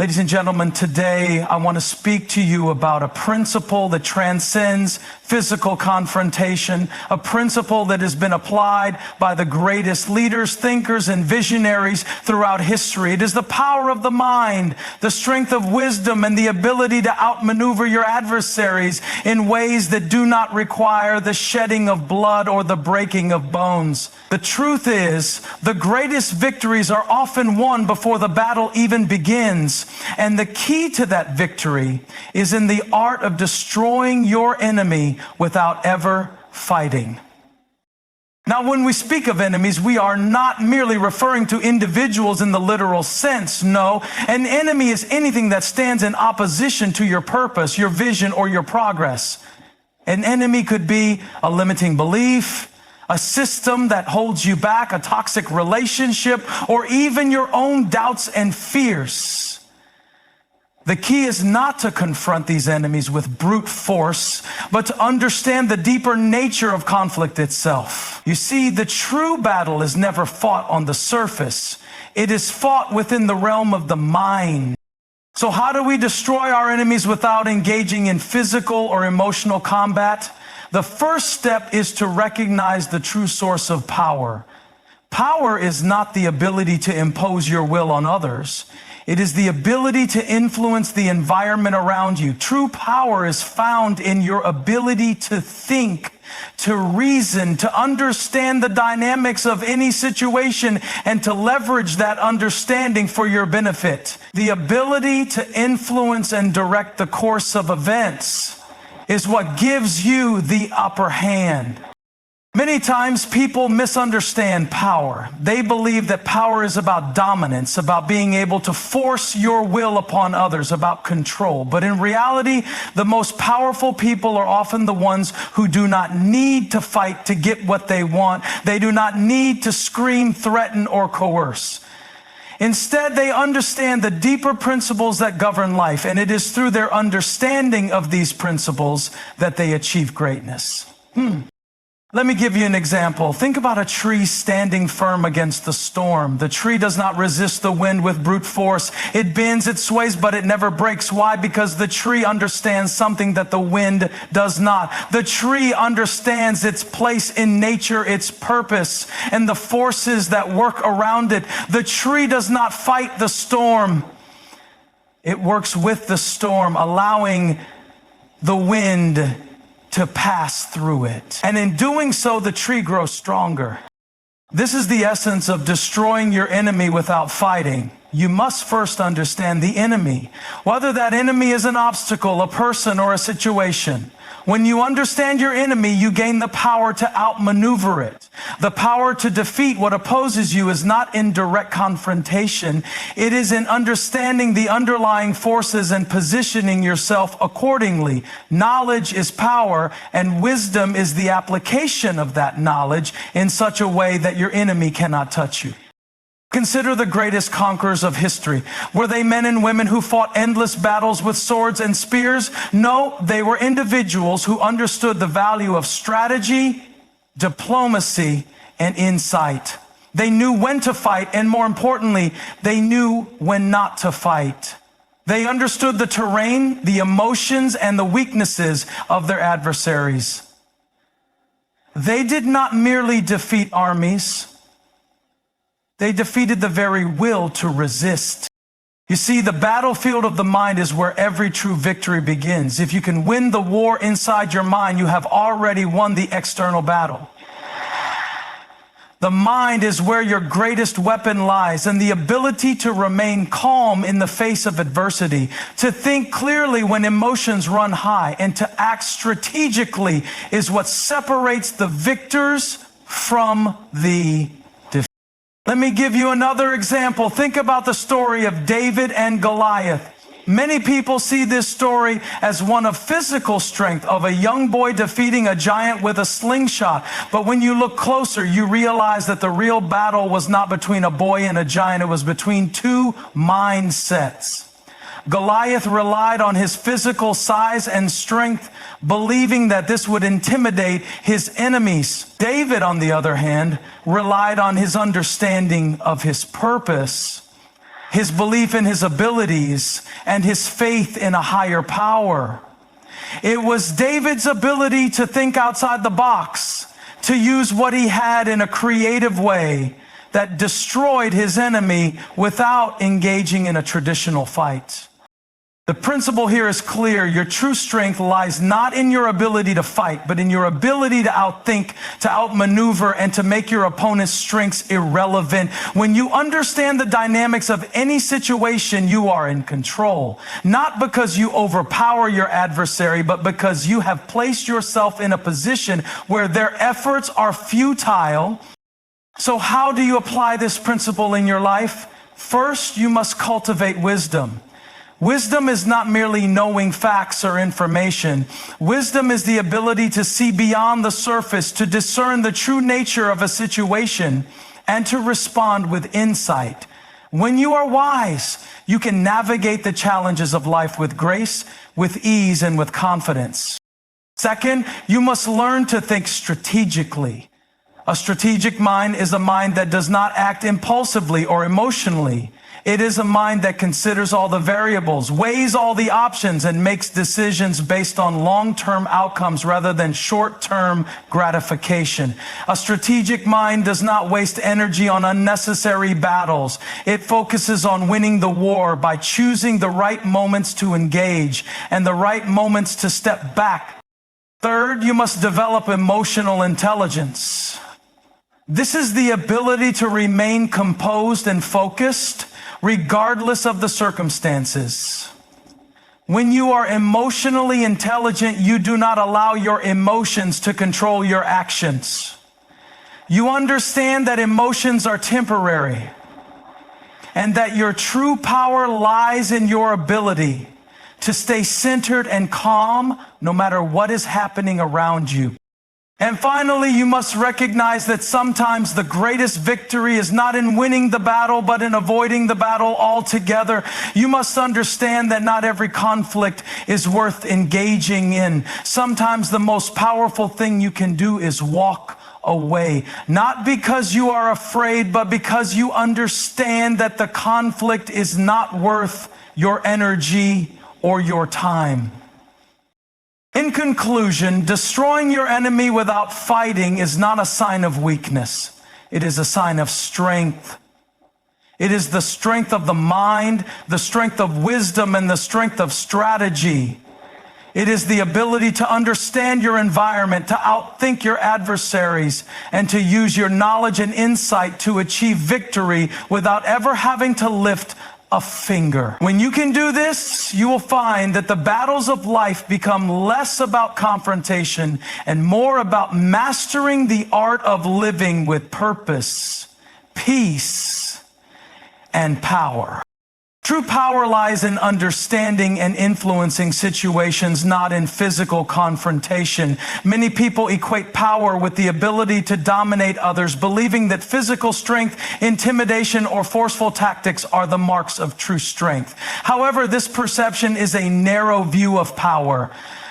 Ladies and gentlemen, today I want to speak to you about a principle that transcends physical confrontation, a principle that has been applied by the greatest leaders, thinkers, and visionaries throughout history. It is the power of the mind, the strength of wisdom, and the ability to outmaneuver your adversaries in ways that do not require the shedding of blood or the breaking of bones. The truth is, the greatest victories are often won before the battle even begins. And the key to that victory is in the art of destroying your enemy without ever fighting. Now, when we speak of enemies, we are not merely referring to individuals in the literal sense. No, an enemy is anything that stands in opposition to your purpose, your vision, or your progress. An enemy could be a limiting belief, a system that holds you back, a toxic relationship, or even your own doubts and fears. The key is not to confront these enemies with brute force, but to understand the deeper nature of conflict itself. You see, the true battle is never fought on the surface. It is fought within the realm of the mind. So how do we destroy our enemies without engaging in physical or emotional combat? The first step is to recognize the true source of power. Power is not the ability to impose your will on others. It is the ability to influence the environment around you. True power is found in your ability to think, to reason, to understand the dynamics of any situation, and to leverage that understanding for your benefit. The ability to influence and direct the course of events is what gives you the upper hand. Many times people misunderstand power. They believe that power is about dominance, about being able to force your will upon others, about control. But in reality, the most powerful people are often the ones who do not need to fight to get what they want. They do not need to scream, threaten, or coerce. Instead, they understand the deeper principles that govern life, and it is through their understanding of these principles that they achieve greatness. Let me give you an example. Think about a tree standing firm against the storm. The tree does not resist the wind with brute force. It bends, it sways, but it never breaks. Why? Because the tree understands something that the wind does not. The tree understands its place in nature, its purpose, and the forces that work around it. The tree does not fight the storm. It works with the storm, allowing the wind to pass through it. And in doing so, the tree grows stronger. This is the essence of destroying your enemy without fighting. You must first understand the enemy, whether that enemy is an obstacle, a person, or a situation. When you understand your enemy, you gain the power to outmaneuver it. The power to defeat what opposes you is not in direct confrontation. It is in understanding the underlying forces and positioning yourself accordingly. Knowledge is power, and wisdom is the application of that knowledge in such a way that your enemy cannot touch you. Consider the greatest conquerors of history. Were they men and women who fought endless battles with swords and spears? No, they were individuals who understood the value of strategy, diplomacy, and insight. They knew when to fight, and more importantly, they knew when not to fight. They understood the terrain, the emotions, and the weaknesses of their adversaries. They did not merely defeat armies. They defeated the very will to resist. You see, the battlefield of the mind is where every true victory begins. If you can win the war inside your mind, you have already won the external battle. The mind is where your greatest weapon lies, and the ability to remain calm in the face of adversity, to think clearly when emotions run high, and to act strategically is what separates the victors from the Let me give you another example. Think about the story of David and Goliath. Many people see this story as one of physical strength, of a young boy defeating a giant with a slingshot. But when you look closer, you realize that the real battle was not between a boy and a giant. It was between two mindsets. Goliath relied on his physical size and strength, believing that this would intimidate his enemies. David, on the other hand, relied on his understanding of his purpose. his belief in his abilities, and his faith in a higher power. It was David's ability to think outside the box, to use what he had in a creative way that destroyed his enemy without engaging in a traditional fight. The principle here is clear. Your true strength lies not in your ability to fight, but in your ability to outthink, to outmaneuver, and to make your opponent's strengths irrelevant. When you understand the dynamics of any situation, you are in control. Not because you overpower your adversary, but because you have placed yourself in a position where their efforts are futile. So how do you apply this principle in your life? First, you must cultivate wisdom. Wisdom is not merely knowing facts or information. Wisdom is the ability to see beyond the surface, to discern the true nature of a situation, and to respond with insight. When you are wise, you can navigate the challenges of life with grace, with ease, and with confidence. Second, you must learn to think strategically. A strategic mind is a mind that does not act impulsively or emotionally. It is a mind that considers all the variables, weighs all the options, and makes decisions based on long-term outcomes rather than short-term gratification. A strategic mind does not waste energy on unnecessary battles. It focuses on winning the war by choosing the right moments to engage and the right moments to step back. Third, you must develop emotional intelligence. This is the ability to remain composed and focused regardless of the circumstances. When you are emotionally intelligent, you do not allow your emotions to control your actions. You understand that emotions are temporary and that your true power lies in your ability to stay centered and calm no matter what is happening around you. And finally, you must recognize that sometimes the greatest victory is not in winning the battle, but in avoiding the battle altogether. You must understand that not every conflict is worth engaging in. Sometimes the most powerful thing you can do is walk away, not because you are afraid, but because you understand that the conflict is not worth your energy or your time. In conclusion, destroying your enemy without fighting is not a sign of weakness. It is a sign of strength. It is the strength of the mind, the strength of wisdom, and the strength of strategy. It is the ability to understand your environment, to outthink your adversaries, and to use your knowledge and insight to achieve victory without ever having to lift a finger. When you can do this, you will find that the battles of life become less about confrontation and more about mastering the art of living with purpose, peace, and power. True power lies in understanding and influencing situations, not in physical confrontation. Many people equate power with the ability to dominate others, believing that physical strength, intimidation, or forceful tactics are the marks of true strength. However, this perception is a narrow view of power.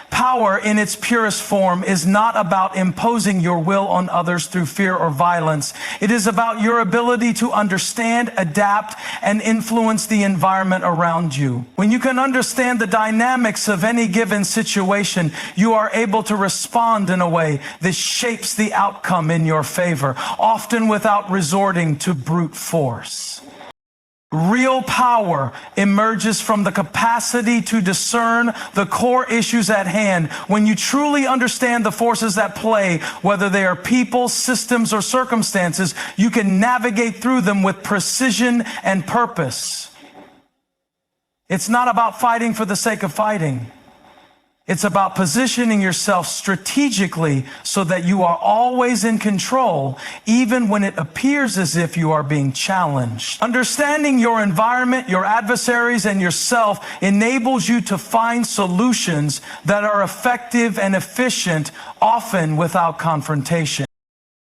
Power in its purest form is not about imposing your will on others through fear or violence. It is about your ability to understand, adapt, and influence the environment around you. When you can understand the dynamics of any given situation, you are able to respond in a way that shapes the outcome in your favor, often without resorting to brute force. Real power emerges from the capacity to discern the core issues at hand. When you truly understand the forces at play, whether they are people, systems, or circumstances, you can navigate through them with precision and purpose. It's not about fighting for the sake of fighting. It's about positioning yourself strategically so that you are always in control, even when it appears as if you are being challenged. Understanding your environment, your adversaries, and yourself enables you to find solutions that are effective and efficient, often without confrontation.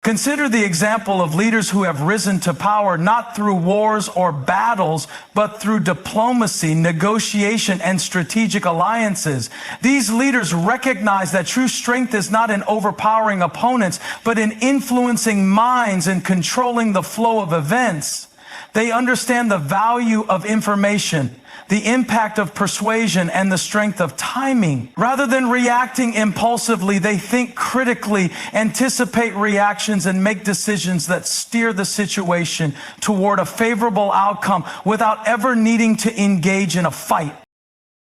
Consider the example of leaders who have risen to power not through wars or battles, but through diplomacy, negotiation, and strategic alliances. These leaders recognize that true strength is not in overpowering opponents, but in influencing minds and controlling the flow of events. They understand the value of information, the impact of persuasion, and the strength of timing. Rather than reacting impulsively, they think critically, anticipate reactions, and make decisions that steer the situation toward a favorable outcome without ever needing to engage in a fight.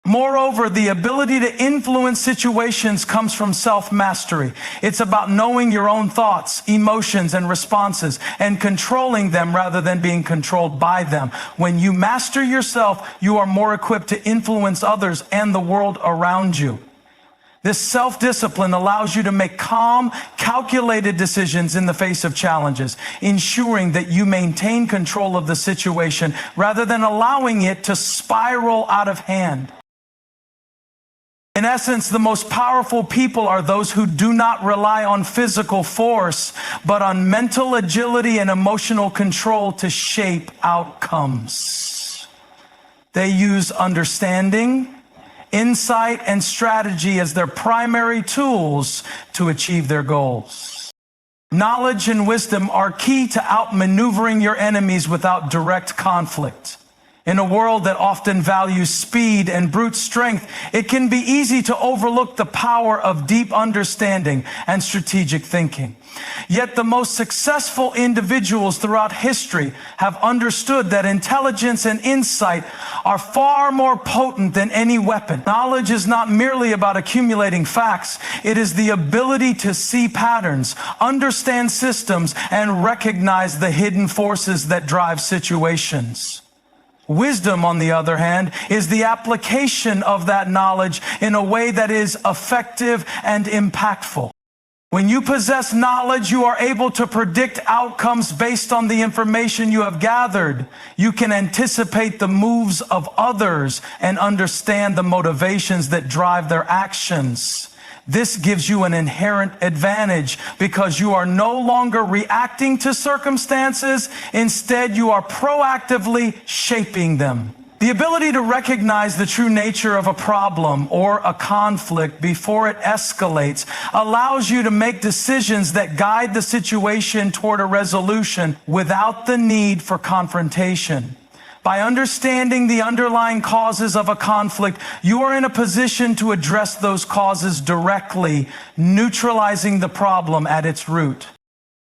Moreover, the ability to influence situations comes from self-mastery. It's about knowing your own thoughts, emotions, and responses, and controlling them rather than being controlled by them. When you master yourself, you are more equipped to influence others and the world around you. This self-discipline allows you to make calm, calculated decisions in the face of challenges, ensuring that you maintain control of the situation rather than allowing it to spiral out of hand. In essence, the most powerful people are those who do not rely on physical force, but on mental agility and emotional control to shape outcomes. They use understanding, insight, and strategy as their primary tools to achieve their goals. Knowledge and wisdom are key to outmaneuvering your enemies without direct conflict. In a world that often values speed and brute strength, it can be easy to overlook the power of deep understanding and strategic thinking. Yet the most successful individuals throughout history have understood that intelligence and insight are far more potent than any weapon. Knowledge is not merely about accumulating facts. It is the ability to see patterns, understand systems, and recognize the hidden forces that drive situations. Wisdom, on the other hand, is the application of that knowledge in a way that is effective and impactful. When you possess knowledge, you are able to predict outcomes based on the information you have gathered. You can anticipate the moves of others and understand the motivations that drive their actions. This gives you an inherent advantage because you are no longer reacting to circumstances. Instead, you are proactively shaping them. The ability to recognize the true nature of a problem or a conflict before it escalates allows you to make decisions that guide the situation toward a resolution without the need for confrontation. By understanding the underlying causes of a conflict, you are in a position to address those causes directly, neutralizing the problem at its root.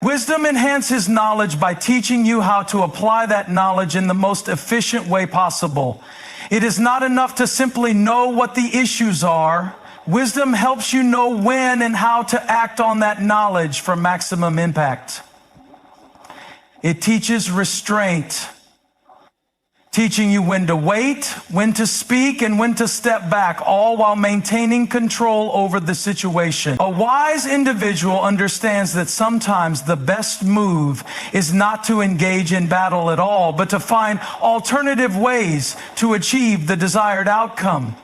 Wisdom enhances knowledge by teaching you how to apply that knowledge in the most efficient way possible. It is not enough to simply know what the issues are. Wisdom helps you know when and how to act on that knowledge for maximum impact. It teaches restraint, teaching you when to wait, when to speak, and when to step back, all while maintaining control over the situation. A wise individual understands that sometimes the best move is not to engage in battle at all, but to find alternative ways to achieve the desired outcome.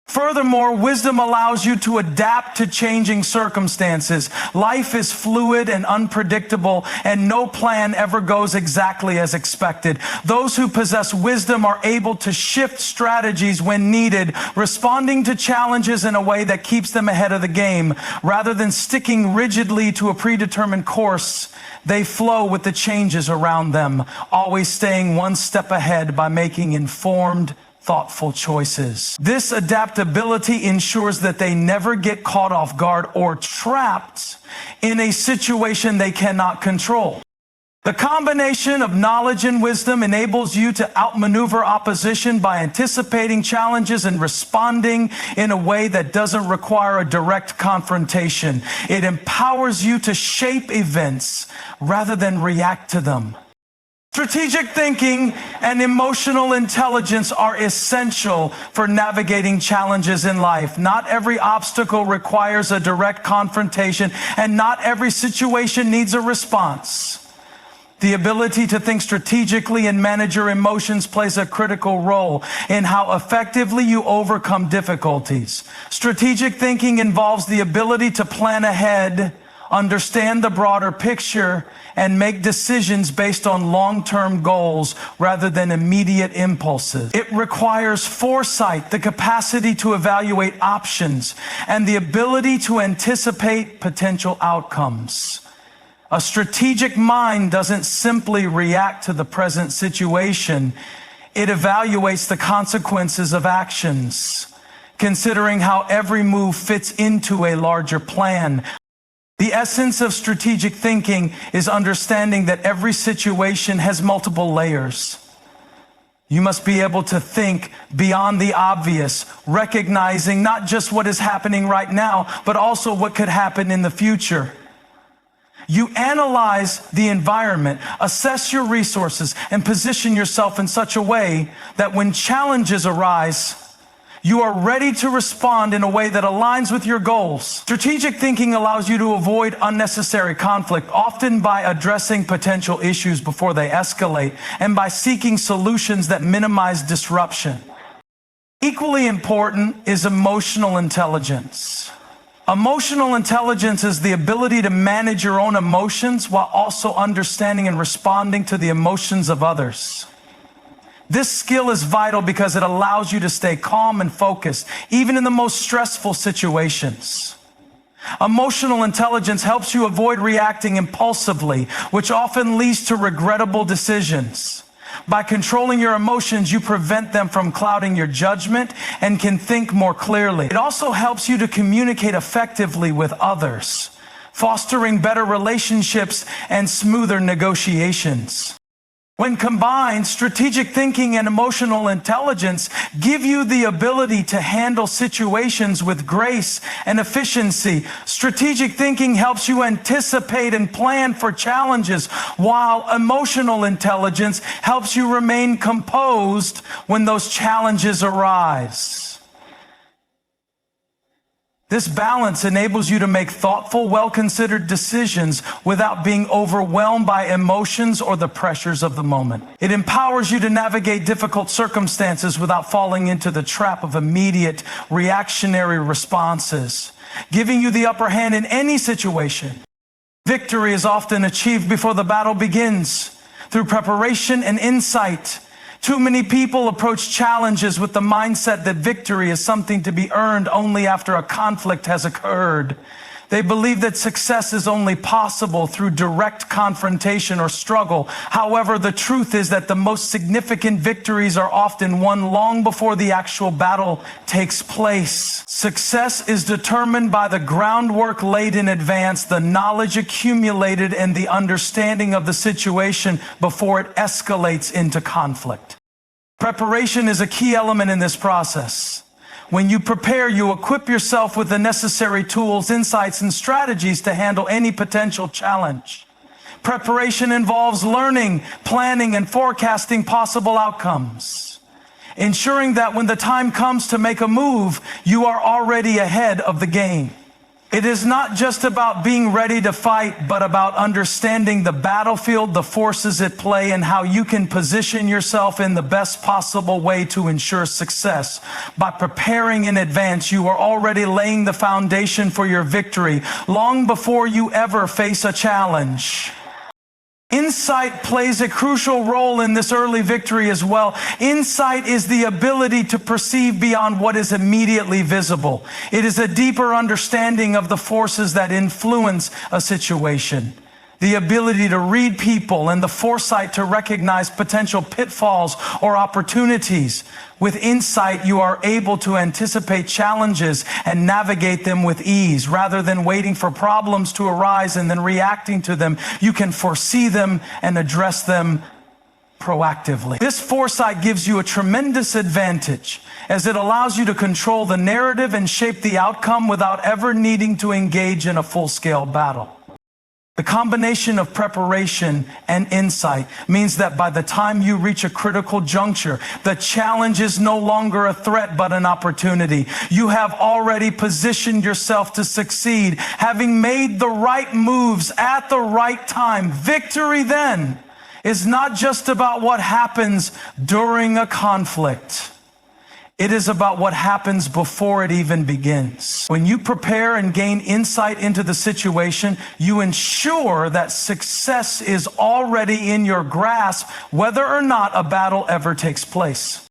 Furthermore, wisdom allows you to adapt to changing circumstances. Life is fluid and unpredictable, and no plan ever goes exactly as expected. Those who possess wisdom are able to shift strategies when needed, responding to challenges in a way that keeps them ahead of the game. Rather than sticking rigidly to a predetermined course, they flow with the changes around them, always staying one step ahead by making informed, thoughtful choices. This adaptability ensures that they never get caught off guard or trapped in a situation they cannot control. The combination of knowledge and wisdom enables you to outmaneuver opposition by anticipating challenges and responding in a way that doesn't require a direct confrontation. It empowers you to shape events rather than react to them. Strategic thinking and emotional intelligence are essential for navigating challenges in life. Not every obstacle requires a direct confrontation, and not every situation needs a response. The ability to think strategically and manage your emotions plays a critical role in how effectively you overcome difficulties. Strategic thinking involves the ability to plan ahead, understand the broader picture, and make decisions based on long-term goals rather than immediate impulses. It requires foresight, the capacity to evaluate options, and the ability to anticipate potential outcomes. A strategic mind doesn't simply react to the present situation. It evaluates the consequences of actions, considering how every move fits into a larger plan. The essence of strategic thinking is understanding that every situation has multiple layers. You must be able to think beyond the obvious, recognizing not just what is happening right now, but also what could happen in the future. You analyze the environment, assess your resources, and position yourself in such a way that when challenges arise, you are ready to respond in a way that aligns with your goals. Strategic thinking allows you to avoid unnecessary conflict, often by addressing potential issues before they escalate and by seeking solutions that minimize disruption. Equally important is emotional intelligence. Emotional intelligence is the ability to manage your own emotions while also understanding and responding to the emotions of others. This skill is vital because it allows you to stay calm and focused, even in the most stressful situations. Emotional intelligence helps you avoid reacting impulsively, which often leads to regrettable decisions. By controlling your emotions, you prevent them from clouding your judgment and can think more clearly. It also helps you to communicate effectively with others, fostering better relationships and smoother negotiations. When combined, strategic thinking and emotional intelligence give you the ability to handle situations with grace and efficiency. Strategic thinking helps you anticipate and plan for challenges, while emotional intelligence helps you remain composed when those challenges arise. This balance enables you to make thoughtful, well-considered decisions without being overwhelmed by emotions or the pressures of the moment. It empowers you to navigate difficult circumstances without falling into the trap of immediate reactionary responses, giving you the upper hand in any situation. Victory is often achieved before the battle begins, through preparation and insight. Too many people approach challenges with the mindset that victory is something to be earned only after a conflict has occurred. They believe that success is only possible through direct confrontation or struggle. However, the truth is that the most significant victories are often won long before the actual battle takes place. Success is determined by the groundwork laid in advance, the knowledge accumulated, and the understanding of the situation before it escalates into conflict. Preparation is a key element in this process. When you prepare, you equip yourself with the necessary tools, insights, and strategies to handle any potential challenge. Preparation involves learning, planning, and forecasting possible outcomes, ensuring that when the time comes to make a move, you are already ahead of the game. It is not just about being ready to fight, but about understanding the battlefield, the forces at play, and how you can position yourself in the best possible way to ensure success. By preparing in advance, you are already laying the foundation for your victory long before you ever face a challenge. Insight plays a crucial role in this early victory as well. Insight is the ability to perceive beyond what is immediately visible. It is a deeper understanding of the forces that influence a situation. The ability to read people and the foresight to recognize potential pitfalls or opportunities. With insight, you are able to anticipate challenges and navigate them with ease. Rather than waiting for problems to arise and then reacting to them, you can foresee them and address them proactively. This foresight gives you a tremendous advantage, as it allows you to control the narrative and shape the outcome without ever needing to engage in a full-scale battle. The combination of preparation and insight means that by the time you reach a critical juncture, the challenge is no longer a threat but an opportunity. You have already positioned yourself to succeed, having made the right moves at the right time. Victory then is not just about what happens during a conflict. It is about what happens before it even begins. When you prepare and gain insight into the situation, you ensure that success is already in your grasp, whether or not a battle ever takes place.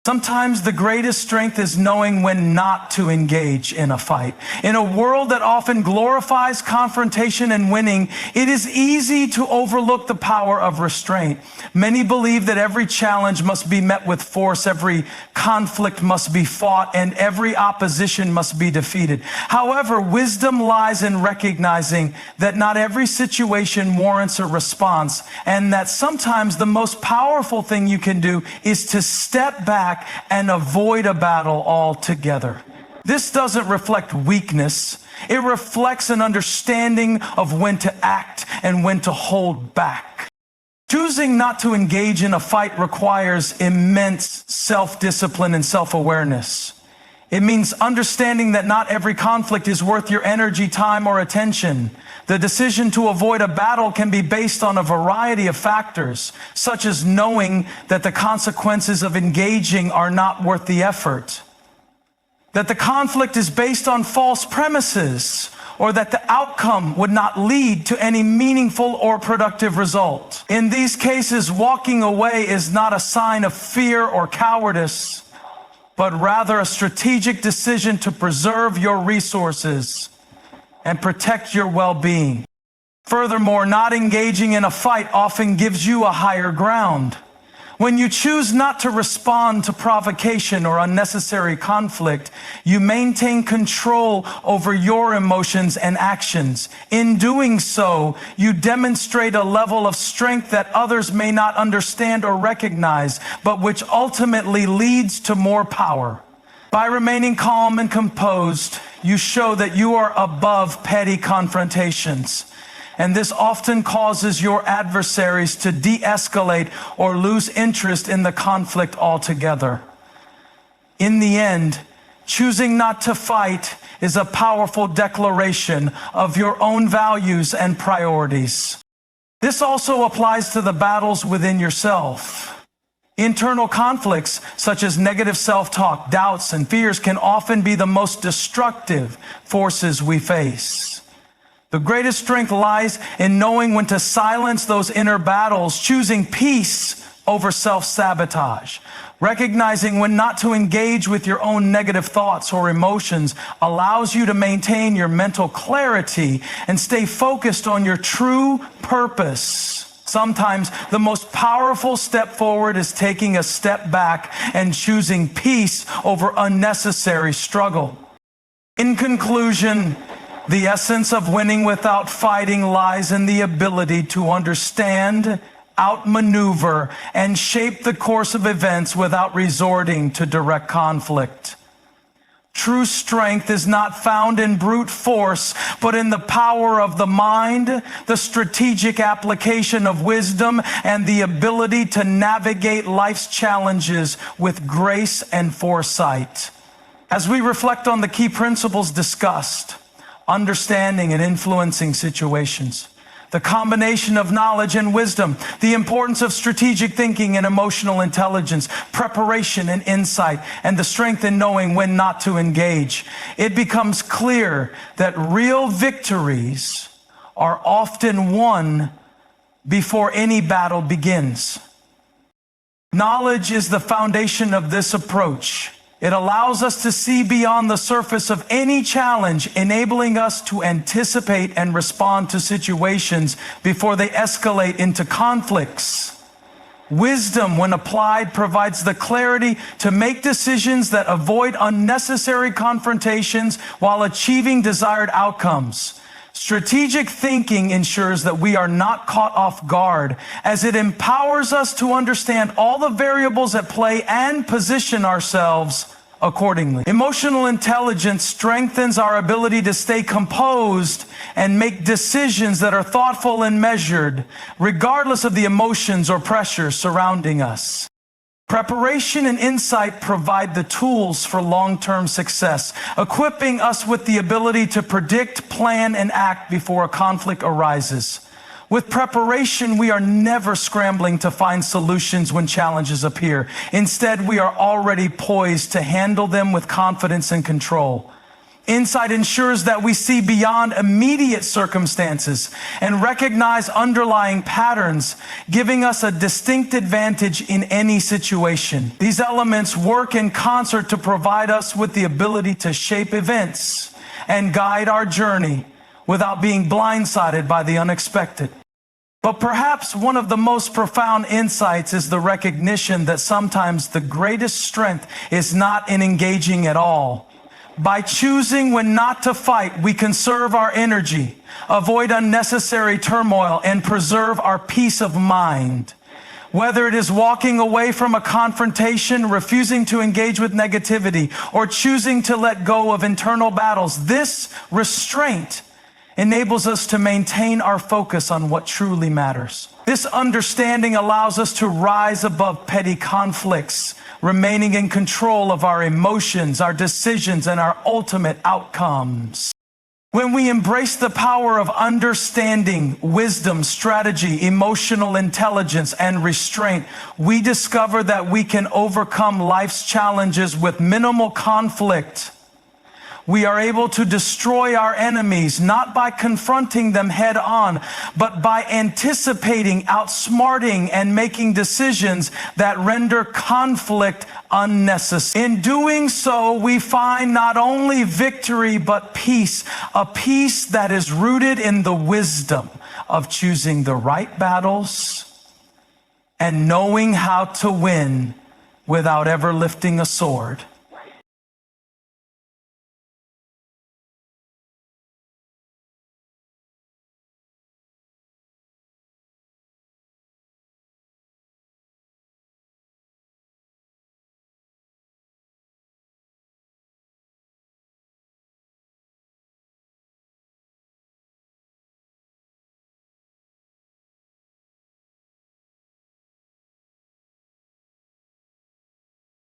Sometimes the greatest strength is knowing when not to engage in a fight. In a world that often glorifies confrontation and winning, it is easy to overlook the power of restraint. Many believe that every challenge must be met with force, every conflict must be fought, and every opposition must be defeated. However, wisdom lies in recognizing that not every situation warrants a response, and that sometimes the most powerful thing you can do is to step back and avoid a battle altogether. This doesn't reflect weakness. It reflects an understanding of when to act and when to hold back. Choosing not to engage in a fight requires immense self-discipline and self-awareness. It means understanding that not every conflict is worth your energy, time, or attention. The decision to avoid a battle can be based on a variety of factors, such as knowing that the consequences of engaging are not worth the effort, that the conflict is based on false premises, or that the outcome would not lead to any meaningful or productive result. In these cases, walking away is not a sign of fear or cowardice, but rather a strategic decision to preserve your resources and protect your well-being. Furthermore, not engaging in a fight often gives you a higher ground. When you choose not to respond to provocation or unnecessary conflict, you maintain control over your emotions and actions. In doing so, you demonstrate a level of strength that others may not understand or recognize, but which ultimately leads to more power. By remaining calm and composed, you show that you are above petty confrontations. And this often causes your adversaries to de-escalate or lose interest in the conflict altogether. In the end, choosing not to fight is a powerful declaration of your own values and priorities. This also applies to the battles within yourself. Internal conflicts, such as negative self-talk, doubts, and fears, can often be the most destructive forces we face. The greatest strength lies in knowing when to silence those inner battles, choosing peace over self-sabotage. Recognizing when not to engage with your own negative thoughts or emotions allows you to maintain your mental clarity and stay focused on your true purpose. Sometimes the most powerful step forward is taking a step back and choosing peace over unnecessary struggle. In conclusion, the essence of winning without fighting lies in the ability to understand, outmaneuver, and shape the course of events without resorting to direct conflict. True strength is not found in brute force, but in the power of the mind, the strategic application of wisdom, and the ability to navigate life's challenges with grace and foresight. As we reflect on the key principles discussed, understanding and influencing situations, the combination of knowledge and wisdom, the importance of strategic thinking and emotional intelligence, preparation and insight, and the strength in knowing when not to engage, it becomes clear that real victories are often won before any battle begins. Knowledge is the foundation of this approach. It allows us to see beyond the surface of any challenge, enabling us to anticipate and respond to situations before they escalate into conflicts. Wisdom, when applied, provides the clarity to make decisions that avoid unnecessary confrontations while achieving desired outcomes. Strategic thinking ensures that we are not caught off guard, as it empowers us to understand all the variables at play and position ourselves accordingly. Emotional intelligence strengthens our ability to stay composed and make decisions that are thoughtful and measured, regardless of the emotions or pressures surrounding us. Preparation and insight provide the tools for long-term success, equipping us with the ability to predict, plan, and act before a conflict arises. With preparation, we are never scrambling to find solutions when challenges appear. Instead, we are already poised to handle them with confidence and control. Insight ensures that we see beyond immediate circumstances and recognize underlying patterns, giving us a distinct advantage in any situation. These elements work in concert to provide us with the ability to shape events and guide our journey without being blindsided by the unexpected. But perhaps one of the most profound insights is the recognition that sometimes the greatest strength is not in engaging at all. By choosing when not to fight, we conserve our energy, avoid unnecessary turmoil, and preserve our peace of mind. Whether it is walking away from a confrontation, refusing to engage with negativity, or choosing to let go of internal battles, this restraint enables us to maintain our focus on what truly matters. This understanding allows us to rise above petty conflicts, remaining in control of our emotions, our decisions, and our ultimate outcomes. When we embrace the power of understanding, wisdom, strategy, emotional intelligence, and restraint, we discover that we can overcome life's challenges with minimal conflict. We are able to destroy our enemies, not by confronting them head on, but by anticipating, outsmarting, and making decisions that render conflict unnecessary. In doing so, we find not only victory, but peace, a peace that is rooted in the wisdom of choosing the right battles and knowing how to win without ever lifting a sword.